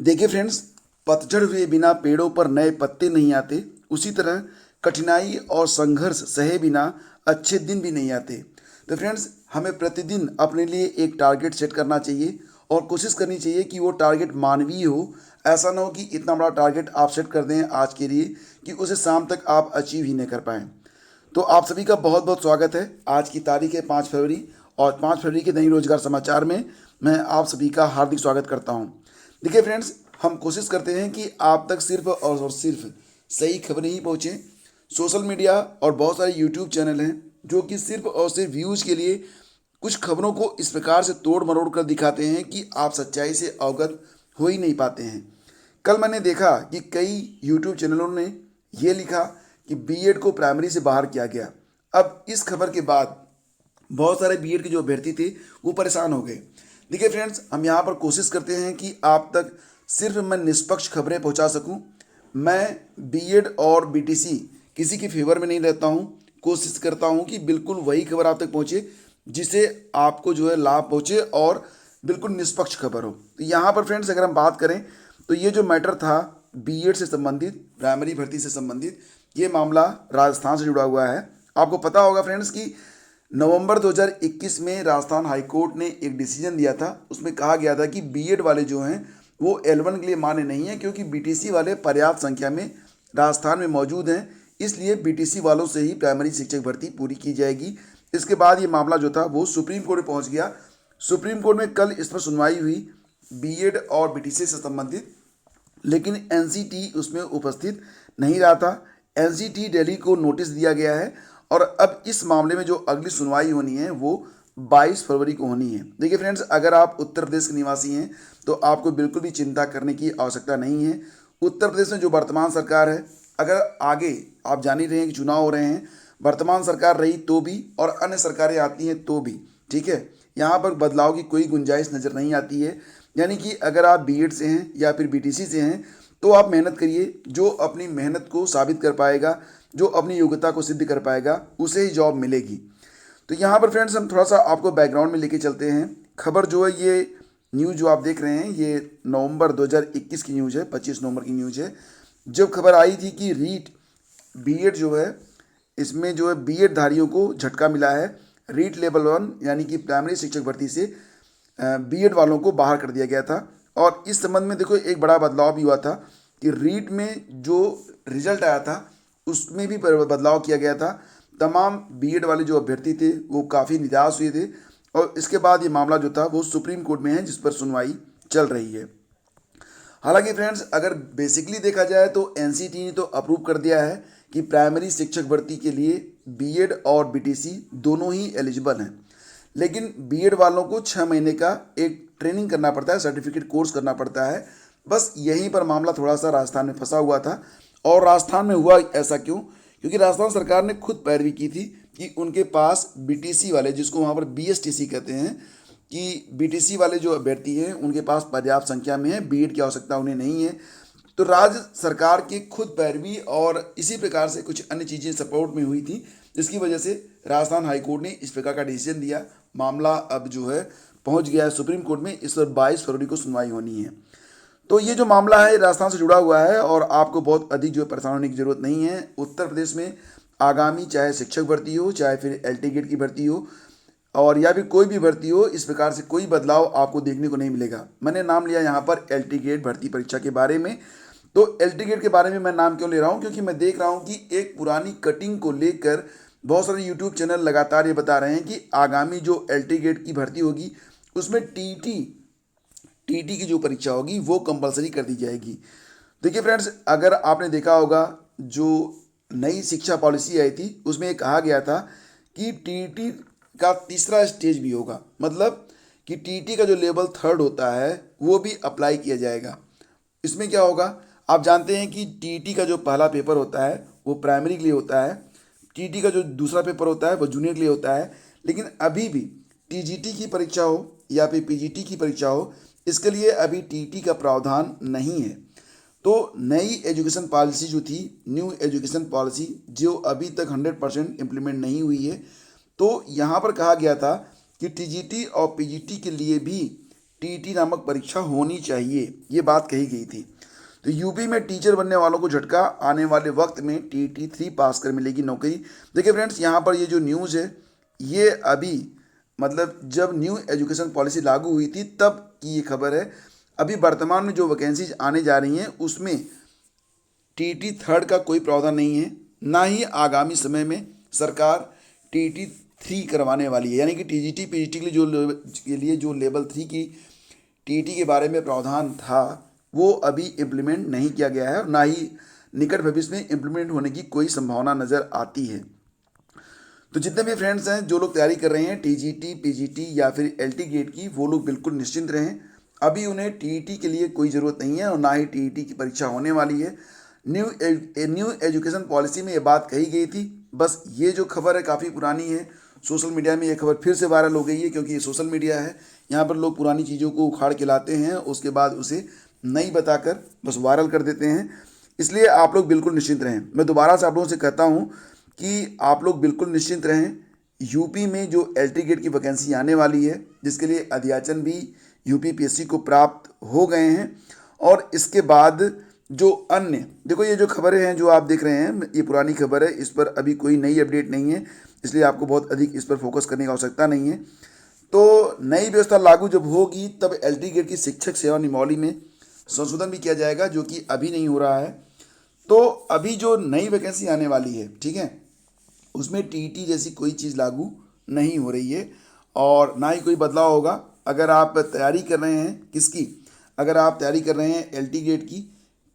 देखिए फ्रेंड्स, पतझड़ हुए बिना पेड़ों पर नए पत्ते नहीं आते। उसी तरह कठिनाई और संघर्ष सहे बिना अच्छे दिन भी नहीं आते। तो फ्रेंड्स, हमें प्रतिदिन अपने लिए एक टारगेट सेट करना चाहिए और कोशिश करनी चाहिए कि वो टारगेट मानवीय हो। ऐसा ना हो कि इतना बड़ा टारगेट आप सेट कर दें आज के लिए कि उसे शाम तक आप अचीव ही नहीं कर पाएँ। तो आप सभी का बहुत बहुत स्वागत है। आज की तारीख है 5 फरवरी और 5 फरवरी के दैनिक रोजगार समाचार में मैं आप सभी का हार्दिक स्वागत करता हूं। देखिए फ्रेंड्स, हम कोशिश करते हैं कि आप तक सिर्फ और सिर्फ सही खबरें ही पहुँचें। सोशल मीडिया और बहुत सारे यूट्यूब चैनल हैं जो कि सिर्फ और सिर्फ व्यूज़ के लिए कुछ खबरों को इस प्रकार से तोड़ मरोड़ कर दिखाते हैं कि आप सच्चाई से अवगत हो ही नहीं पाते हैं। कल मैंने देखा कि कई यूट्यूब चैनलों ने ये लिखा कि बीएड को प्राइमरी से बाहर किया गया। अब इस खबर के बाद बहुत सारे बीएड के जो अभ्यर्थी थे वो परेशान हो गए। देखिए फ्रेंड्स, हम यहाँ पर कोशिश करते हैं कि आप तक सिर्फ मैं निष्पक्ष खबरें पहुँचा सकूँ। मैं बीएड और बीटीसी किसी के फेवर में नहीं रहता हूँ। कोशिश करता हूँ कि बिल्कुल वही खबर आप तक पहुँचे जिससे आपको जो है लाभ पहुँचे और बिल्कुल निष्पक्ष खबर हो। तो यहाँ पर फ्रेंड्स, अगर हम बात करें तो ये जो मैटर था बीएड से संबंधित, प्राइमरी भर्ती से संबंधित, ये मामला राजस्थान से जुड़ा हुआ है। आपको पता होगा फ्रेंड्स कि नवंबर 2021 में राजस्थान हाईकोर्ट ने एक डिसीजन दिया था। उसमें कहा गया था कि बीएड वाले जो हैं वो L1 के लिए मान्य नहीं है क्योंकि बीटीसी वाले पर्याप्त संख्या में राजस्थान में मौजूद हैं। इसलिए बीटीसी वालों से ही प्राइमरी शिक्षक भर्ती पूरी की जाएगी। इसके बाद ये मामला जो था वो सुप्रीम कोर्ट में पहुंच गया। सुप्रीम कोर्ट में कल इस पर सुनवाई हुई बीएड और बीटीसी से संबंधित, लेकिन एनसीटी उसमें उपस्थित नहीं रहा था। एनसीटी दिल्ली को नोटिस दिया गया है और अब इस मामले में जो अगली सुनवाई होनी है वो 22 फरवरी को होनी है। देखिए फ्रेंड्स, अगर आप उत्तर प्रदेश के निवासी हैं तो आपको बिल्कुल भी चिंता करने की आवश्यकता नहीं है। उत्तर प्रदेश में जो वर्तमान सरकार है, अगर आगे आप जान ही रहे हैं कि चुनाव हो रहे हैं, वर्तमान सरकार रही तो भी और अन्य सरकारें आती हैं तो भी, ठीक है, यहाँ पर बदलाव की कोई गुंजाइश नज़र नहीं आती है। यानी कि अगर आप बीएड से हैं या फिर बीटीसी से हैं तो आप मेहनत करिए। जो अपनी मेहनत को साबित कर पाएगा, जो अपनी योग्यता को सिद्ध कर पाएगा, उसे ही जॉब मिलेगी। तो यहाँ पर फ्रेंड्स, हम थोड़ा सा आपको बैकग्राउंड में लेके चलते हैं। खबर जो है, ये न्यूज़ जो आप देख रहे हैं ये नवंबर 2021 की न्यूज़ है, 25 नवंबर की न्यूज़ है। जब खबर आई थी कि रीट बीएड जो है, इसमें जो है बीएड धारियों को झटका मिला है। रीट लेवल 1 यानी कि प्राइमरी शिक्षक भर्ती से बीएड वालों को बाहर कर दिया गया था। और इस संबंध में देखो एक बड़ा बदलाव भी हुआ था कि रीट में जो रिजल्ट आया था उसमें भी बदलाव किया गया था। तमाम बीएड वाले जो अभ्यर्थी थे वो काफ़ी निराश हुए थे और इसके बाद ये मामला जो था वो सुप्रीम कोर्ट में है जिस पर सुनवाई चल रही है। हालांकि फ्रेंड्स, अगर बेसिकली देखा जाए तो एनसीटी ने तो अप्रूव कर दिया है कि प्राइमरी शिक्षक भर्ती के लिए बीएड और बीटीसी दोनों ही एलिजिबल हैं। लेकिन बीएड वालों को 6 महीने का एक ट्रेनिंग करना पड़ता है, सर्टिफिकेट कोर्स करना पड़ता है। बस यहीं पर मामला थोड़ा सा राजस्थान में फंसा हुआ था। और राजस्थान में हुआ ऐसा क्यों? क्योंकि राजस्थान सरकार ने खुद पैरवी की थी कि उनके पास बीटीसी वाले, जिसको वहाँ पर बीएसटीसी कहते हैं, कि बीटीसी वाले जो अभ्यर्थी हैं उनके पास पर्याप्त संख्या में है, बीएड की आवश्यकता उन्हें नहीं है। तो राज्य सरकार की खुद पैरवी और इसी प्रकार से कुछ अन्य चीज़ें सपोर्ट में हुई थी, जिसकी वजह से राजस्थान हाईकोर्ट ने इस प्रकार का डिसीजन दिया। मामला अब जो है पहुंच गया है सुप्रीम कोर्ट में। इस पर 22 फरवरी को सुनवाई होनी है। तो ये जो मामला है राजस्थान से जुड़ा हुआ है और आपको बहुत अधिक जो है परेशान होने की जरूरत नहीं है। उत्तर प्रदेश में आगामी चाहे शिक्षक भर्ती हो, चाहे फिर एलटी गेट की भर्ती हो और या फिर कोई भी भर्ती हो, इस प्रकार से कोई बदलाव आपको देखने को नहीं मिलेगा। मैंने नाम लिया यहाँ पर एलटी गेट भर्ती परीक्षा के बारे में। तो एलटी गेट के बारे में मैं नाम क्यों ले रहा हूँ? क्योंकि मैं देख रहा हूँ कि एक पुरानी कटिंग को लेकर बहुत सारे यूट्यूब चैनल लगातार ये बता रहे हैं कि आगामी जो एलटी गेट की भर्ती होगी उसमें टीटी की जो परीक्षा होगी वो कंपलसरी कर दी जाएगी। देखिए फ्रेंड्स, अगर आपने देखा होगा जो नई शिक्षा पॉलिसी आई थी उसमें ये कहा गया था कि टीटी का तीसरा स्टेज भी होगा, मतलब कि टीटी का जो लेवल 3 होता है वो भी अप्लाई किया जाएगा। इसमें क्या होगा, आप जानते हैं कि टीटी का जो पहला पेपर होता है वो प्राइमरी के लिए होता है, टीटी का जो दूसरा पेपर होता है वो जूनियर के लिए होता है। लेकिन अभी भी टीजीटी की परीक्षा हो या फिर पीजीटी की परीक्षा हो, इसके लिए अभी टीटी का प्रावधान नहीं है। तो नई एजुकेशन पॉलिसी जो थी, न्यू एजुकेशन पॉलिसी, जो अभी तक 100% इम्प्लीमेंट नहीं हुई है, तो यहाँ पर कहा गया था कि टीजीटी और पीजीटी के लिए भी टीईटी नामक परीक्षा होनी चाहिए, ये बात कही गई थी। तो यूपी में टीचर बनने वालों को झटका, आने वाले वक्त में टीईटी 3 पास कर मिलेगी नौकरी। देखिए फ्रेंड्स, यहाँ पर ये जो न्यूज़ है ये अभी मतलब जब न्यू एजुकेशन पॉलिसी लागू हुई थी तब की ये खबर है। अभी वर्तमान में जो वैकेंसीज आने जा रही हैं उसमें टीईटी 3 का कोई प्रावधान नहीं है, ना ही आगामी समय में सरकार टीईटी 3 करवाने वाली है। यानी कि टीजीटी पीजीटी के लिए जो लेवल 3 की टीईटी के बारे में प्रावधान था वो अभी इम्प्लीमेंट नहीं किया गया है और ना ही निकट भविष्य में इम्प्लीमेंट होने की कोई संभावना नज़र आती है। तो जितने भी फ्रेंड्स हैं जो लोग तैयारी कर रहे हैं टीजीटी पीजीटी या फिर एलटी गेट की, वो लोग बिल्कुल निश्चिंत रहें। अभी उन्हें टीईटी के लिए कोई ज़रूरत नहीं है और ना ही टीईटी की परीक्षा होने वाली है। न्यू एजुकेशन पॉलिसी में ये बात कही गई थी। बस ये जो खबर है काफ़ी पुरानी है, सोशल मीडिया में ये खबर फिर से वायरल हो गई है क्योंकि ये सोशल मीडिया है, यहाँ पर लोग पुरानी चीज़ों को उखाड़ के लाते हैं, उसके बाद उसे नहीं बताकर बस वायरल कर देते हैं। इसलिए आप लोग बिल्कुल निश्चिंत रहें। मैं दोबारा से आप लोगों से कहता हूँ कि आप लोग बिल्कुल निश्चिंत रहें। यूपी में जो एलटी गेट की वैकेंसी आने वाली है जिसके लिए अध्याचन भी यूपी पीएससी को प्राप्त हो गए हैं, और इसके बाद जो अन्य देखो ये जो खबरें हैं जो आप देख रहे हैं ये पुरानी खबर है, इस पर अभी कोई नई अपडेट नहीं है, इसलिए आपको बहुत अधिक इस पर फोकस करने की आवश्यकता नहीं है। तो नई व्यवस्था लागू जब होगी तब एलटी गेट की शिक्षक सेवा नियमावली में संशोधन भी किया जाएगा, जो कि अभी नहीं हो रहा है। तो अभी जो नई वैकेंसी आने वाली है, ठीक है, उसमें टीईटी जैसी कोई चीज़ लागू नहीं हो रही है और ना ही कोई बदलाव होगा। अगर आप तैयारी कर रहे हैं किसकी, अगर आप तैयारी कर रहे हैं एलटी गेट की,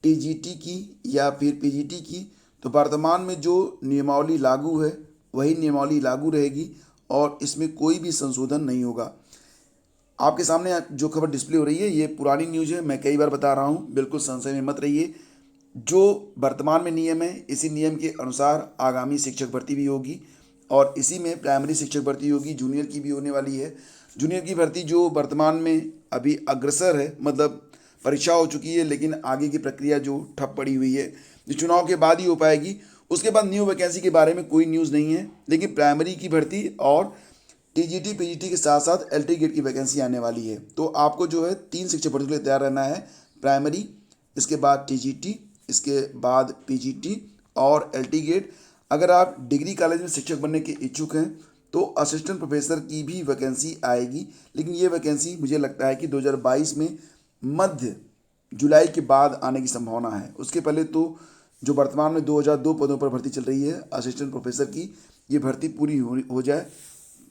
टीजीटी की या फिर पीजीटी की, तो वर्तमान में जो नियमावली लागू है वही नियमावली लागू रहेगी और इसमें कोई भी संशोधन नहीं होगा। आपके सामने जो खबर डिस्प्ले हो रही है ये पुरानी न्यूज़ है, मैं कई बार बता रहा हूँ, बिल्कुल संशय में मत रहिए। जो वर्तमान में नियम है इसी नियम के अनुसार आगामी शिक्षक भर्ती भी होगी और इसी में प्राइमरी शिक्षक भर्ती होगी, जूनियर की भी होने वाली है। जूनियर की भर्ती जो वर्तमान में अभी अग्रसर है, मतलब परीक्षा हो चुकी है लेकिन आगे की प्रक्रिया जो ठप पड़ी हुई है, जो चुनाव के बाद ही हो पाएगी। उसके बाद न्यू वैकेंसी के बारे में कोई न्यूज़ नहीं है, लेकिन प्राइमरी की भर्ती और टीजीटी पीजीटी के साथ साथ एलटी गेट की वैकेंसी आने वाली है। तो आपको जो है 3 शिक्षक भर्ती के लिए तैयार रहना है, प्राइमरी, इसके बाद टीजीटी, इसके बाद पीजीटी और एलटी गेट। अगर आप डिग्री कॉलेज में शिक्षक बनने के इच्छुक हैं तो असिस्टेंट प्रोफेसर की भी वैकेंसी आएगी, लेकिन ये वैकेंसी मुझे लगता है कि 2022 में मध्य जुलाई के बाद आने की संभावना है। उसके पहले तो जो वर्तमान में 2002 पदों पर भर्ती चल रही है असिस्टेंट प्रोफेसर की, ये भर्ती पूरी हो जाए,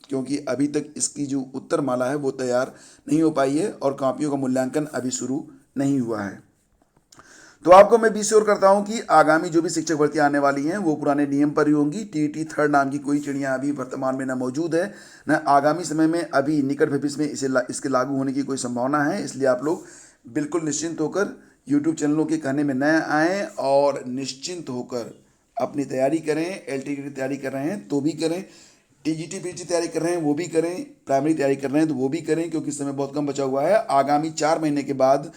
क्योंकि अभी तक इसकी जो उत्तर माला है वो तैयार नहीं हो पाई है और कॉपियों का मूल्यांकन अभी शुरू नहीं हुआ है। तो आपको मैं भी श्योर करता हूं कि आगामी जो भी शिक्षक भर्ती आने वाली हैं वो पुराने नियम पर ही होंगी। टीईटी 3 नाम की कोई चिड़िया अभी वर्तमान में न मौजूद है, न आगामी समय में अभी निकट भविष्य में इसके लागू होने की कोई संभावना है। इसलिए आप लोग बिल्कुल निश्चिंत होकर यूट्यूब चैनलों के कहने में न आएँ और निश्चिंत होकर अपनी तैयारी करें। एलटी की तैयारी कर रहे हैं तो भी करें, टीजीटी पीजी तैयारी कर रहे हैं वो भी करें, प्राइमरी तैयारी कर रहे हैं तो वो भी करें, क्योंकि समय बहुत कम बचा हुआ है। आगामी 4 महीने के बाद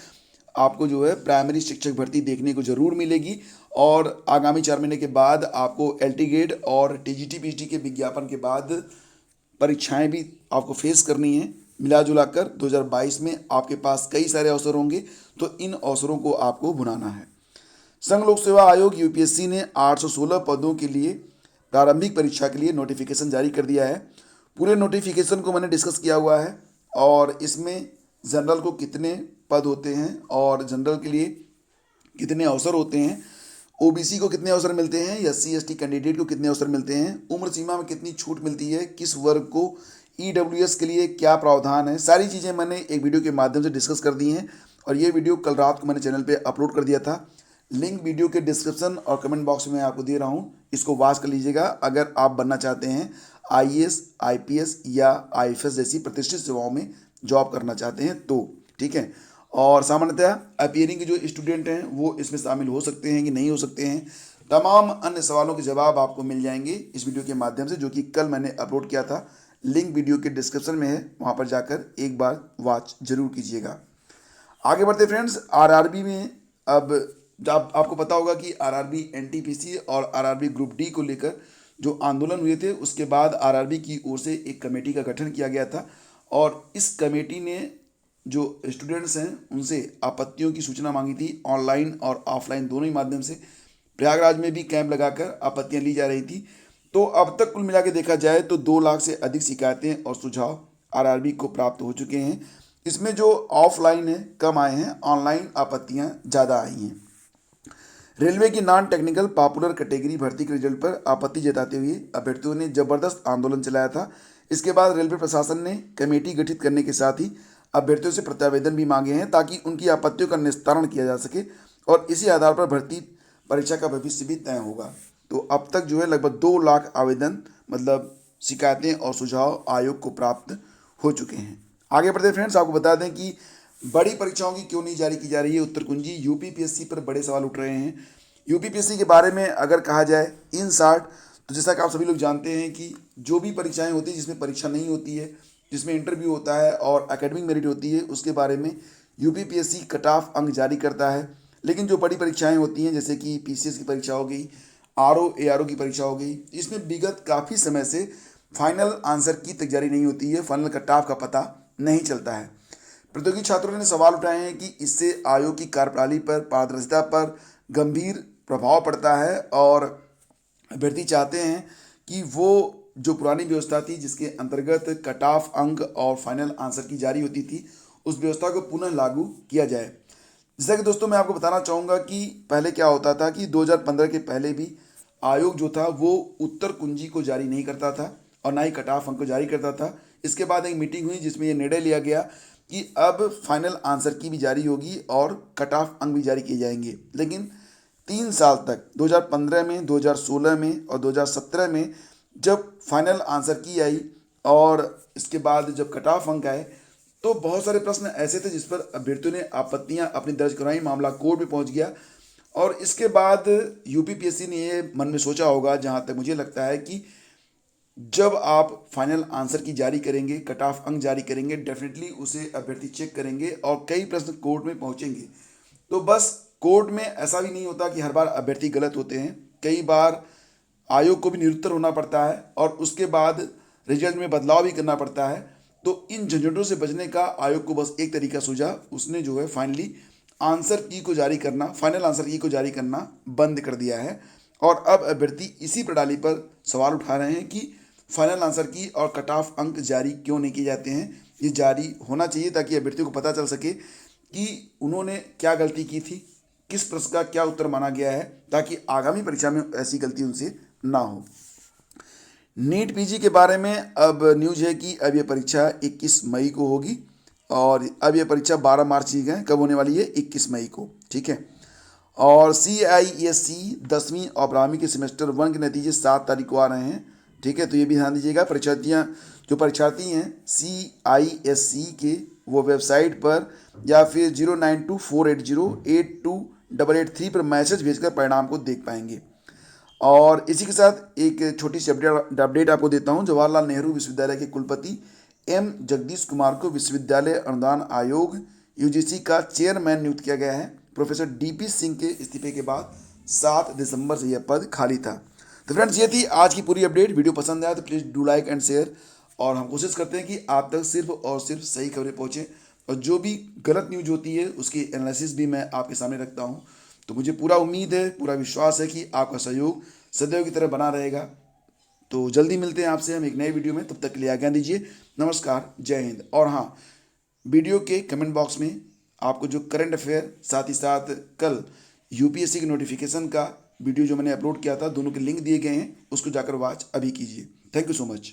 आपको जो है प्राइमरी शिक्षक भर्ती देखने को ज़रूर मिलेगी और आगामी 4 महीने के बाद आपको एलटी गेट और टीजीटी पीजीटी के विज्ञापन के बाद परीक्षाएं भी आपको फेस करनी है। मिला जुला कर 2022 में आपके पास कई सारे अवसर होंगे, तो इन अवसरों को आपको भुनाना है। संघ लोक सेवा आयोग यूपीएससी ने 816 पदों के लिए प्रारंभिक परीक्षा के लिए नोटिफिकेशन जारी कर दिया है। पूरे नोटिफिकेशन को मैंने डिस्कस किया हुआ है और इसमें जनरल को कितने पद होते हैं और जनरल के लिए कितने अवसर होते हैं, ओबीसी को कितने अवसर मिलते हैं, एससी एसटी कैंडिडेट को कितने अवसर मिलते हैं, उम्र सीमा में कितनी छूट मिलती है, किस वर्ग को, ईडब्ल्यूएस के लिए क्या प्रावधान है, सारी चीज़ें मैंने एक वीडियो के माध्यम से डिस्कस कर दी हैं और ये वीडियो कल रात को मैंने चैनल पे अपलोड कर दिया था। लिंक वीडियो के डिस्क्रिप्शन और कमेंट बॉक्स में आपको दे रहा हूँ, इसको वॉच कर लीजिएगा अगर आप बनना चाहते हैं आईएएस आईपीएस या आईएफएस जैसी प्रतिष्ठित सेवाओं में जॉब करना चाहते हैं तो, ठीक है। और सामान्यतः अपीयरिंग के जो स्टूडेंट हैं वो इसमें शामिल हो सकते हैं कि नहीं हो सकते हैं, तमाम अन्य सवालों के जवाब आपको मिल जाएंगे इस वीडियो के माध्यम से, जो कि कल मैंने अपलोड किया था। लिंक वीडियो के डिस्क्रिप्शन में है, वहाँ पर जाकर एक बार वॉच जरूर कीजिएगा। आगे बढ़ते फ्रेंड्स, आरआरबी में अब जब आपको पता होगा कि आरआरबी एनटीपीसी और आरआरबी ग्रुप डी को लेकर जो आंदोलन हुए थे उसके बाद आरआरबी की ओर से एक कमेटी का गठन किया गया था और इस कमेटी ने जो स्टूडेंट्स हैं उनसे आपत्तियों की सूचना मांगी थी, ऑनलाइन और ऑफलाइन दोनों ही माध्यम से। प्रयागराज में भी कैंप लगाकर आपत्तियां ली जा रही थी। तो अब तक कुल मिला के देखा जाए तो 2 लाख से अधिक शिकायतें और सुझाव आरआरबी को प्राप्त हो चुके हैं। इसमें जो ऑफलाइन है कम आए हैं, ऑनलाइन आपत्तियां ज़्यादा आई हैं। रेलवे की नॉन टेक्निकल पॉपुलर कैटेगरी भर्ती के रिजल्ट पर आपत्ति जताते हुए अभ्यर्थियों ने जबरदस्त आंदोलन चलाया था। इसके बाद रेलवे प्रशासन ने कमेटी गठित करने के साथ ही अभ्यर्थियों से प्रत्यावेदन भी मांगे हैं ताकि उनकी आपत्तियों का निस्तारण किया जा सके और इसी आधार पर भर्ती परीक्षा का भविष्य भी तय होगा। तो अब तक जो है लगभग 2 लाख आवेदन मतलब शिकायतें और सुझाव आयोग को प्राप्त हो चुके हैं। आगे बढ़ते फ्रेंड्स, आपको बता दें कि बड़ी परीक्षाओं की क्यों नहीं जारी की जा रही है उत्तर कुंजी। यूपीपीएससी पर बड़े सवाल उठ रहे हैं। यूपीपीएससी के बारे में अगर कहा जाए इन शार्ट, तो जैसा कि आप सभी लोग जानते हैं कि जो भी परीक्षाएं होती हैं जिसमें परीक्षा नहीं होती है, जिसमें इंटरव्यू होता है और एकेडमिक मेरिट होती है, उसके बारे में यूपीपीएससी कट ऑफ अंक जारी करता है। लेकिन जो बड़ी परीक्षाएं होती हैं जैसे कि पीसीएस की परीक्षा हो गई, आरओ एआरओ की परीक्षा हो गई, इसमें विगत काफ़ी समय से फाइनल आंसर की तक जारी नहीं होती है, फाइनल कट ऑफ का पता नहीं चलता है। प्रतियोगी छात्रों ने सवाल उठाए हैं कि इससे आयोग की कार्यप्रणाली पर, पारदर्शिता पर गंभीर प्रभाव पड़ता है और अभ्यर्थी चाहते हैं कि वो जो पुरानी व्यवस्था थी जिसके अंतर्गत कट ऑफ अंक और फाइनल आंसर की जारी होती थी, उस व्यवस्था को पुनः लागू किया जाए। जैसा कि दोस्तों मैं आपको बताना चाहूँगा कि पहले क्या होता था कि 2015 के पहले भी आयोग जो था वो उत्तर कुंजी को जारी नहीं करता था और ना ही कट ऑफ अंक को जारी करता था। इसके बाद एक मीटिंग हुई जिसमें ये निर्णय लिया गया कि अब फाइनल आंसर की भी जारी होगी और कट ऑफ अंक भी जारी किए जाएंगे। लेकिन 3 साल तक 2015 में, 2016 में और 2017 में जब फाइनल आंसर की आई और इसके बाद जब कट ऑफ अंक आए तो बहुत सारे प्रश्न ऐसे थे जिस पर अभ्यर्थियों ने आपत्तियां अपनी दर्ज कराई, मामला कोर्ट में पहुंच गया। और इसके बाद यूपीपीएससी ने ये मन में सोचा होगा, जहाँ तक मुझे लगता है, कि जब आप फाइनल आंसर की जारी करेंगे, कट ऑफ अंक जारी करेंगे, डेफिनेटली उसे अभ्यर्थी चेक करेंगे और कई प्रश्न कोर्ट में पहुंचेंगे। तो बस कोर्ट में ऐसा भी नहीं होता कि हर बार अभ्यर्थी गलत होते हैं, कई बार आयोग को भी निरुत्तर होना पड़ता है और उसके बाद रिजल्ट में बदलाव भी करना पड़ता है। तो इन झंझटों से बचने का आयोग को बस एक तरीका सूझा, उसने जो है फाइनली आंसर की को जारी करना, फाइनल आंसर की को जारी करना बंद कर दिया है। और अब अभ्यर्थी इसी प्रणाली पर सवाल उठा रहे हैं कि फाइनल आंसर की और कट ऑफ अंक जारी क्यों नहीं किए जाते हैं। ये जारी होना चाहिए ताकि अभ्यर्थियों को पता चल सके कि उन्होंने क्या गलती की थी, किस प्रश्न का क्या उत्तर माना गया है, ताकि आगामी परीक्षा में ऐसी गलती उनसे ना हो। नीट पीजी के बारे में अब न्यूज़ है कि अब ये परीक्षा 21 मई को होगी और अब ये परीक्षा 12 मार्च की है, कब होने वाली है, 21 मई को, ठीक है। और CISC 10वीं और 12वीं के सेमेस्टर 1 के नतीजे 7 तारीख को आ रहे हैं, ठीक है। तो ये भी ध्यान दीजिएगा, जो परीक्षार्थी हैं CISC के वो वेबसाइट पर या फिर 0924808288 पर मैसेज भेजकर परिणाम को देख पाएंगे। और इसी के साथ एक छोटी सी अपडेट आपको देता हूं। जवाहरलाल नेहरू विश्वविद्यालय के कुलपति M जगदीश कुमार को विश्वविद्यालय अनुदान आयोग UGC का चेयरमैन नियुक्त किया गया है। प्रोफेसर DP सिंह के इस्तीफे के बाद 7 दिसंबर से यह पद खाली था। तो फ्रेंड्स, ये थी आज की पूरी अपडेट। वीडियो पसंद आया तो please do like and share, और हम कोशिश करते हैं कि आप तक सिर्फ और सिर्फ सही खबरें पहुँचें और जो भी गलत न्यूज होती है उसकी एनालिसिस भी मैं आपके सामने रखता हूँ। तो मुझे पूरा उम्मीद है, पूरा विश्वास है कि आपका सहयोग सदैव की तरह बना रहेगा। तो जल्दी मिलते हैं आपसे हम एक नए वीडियो में, तब तक के लिए आज्ञा दीजिए। नमस्कार, जय हिंद। और हाँ, वीडियो के कमेंट बॉक्स में आपको जो करंट अफेयर, साथ ही साथ कल यूपीएससी के नोटिफिकेशन का वीडियो जो मैंने अपलोड किया था, दोनों के लिंक दिए गए हैं, उसको जाकर वॉच अभी कीजिए। Thank you so much.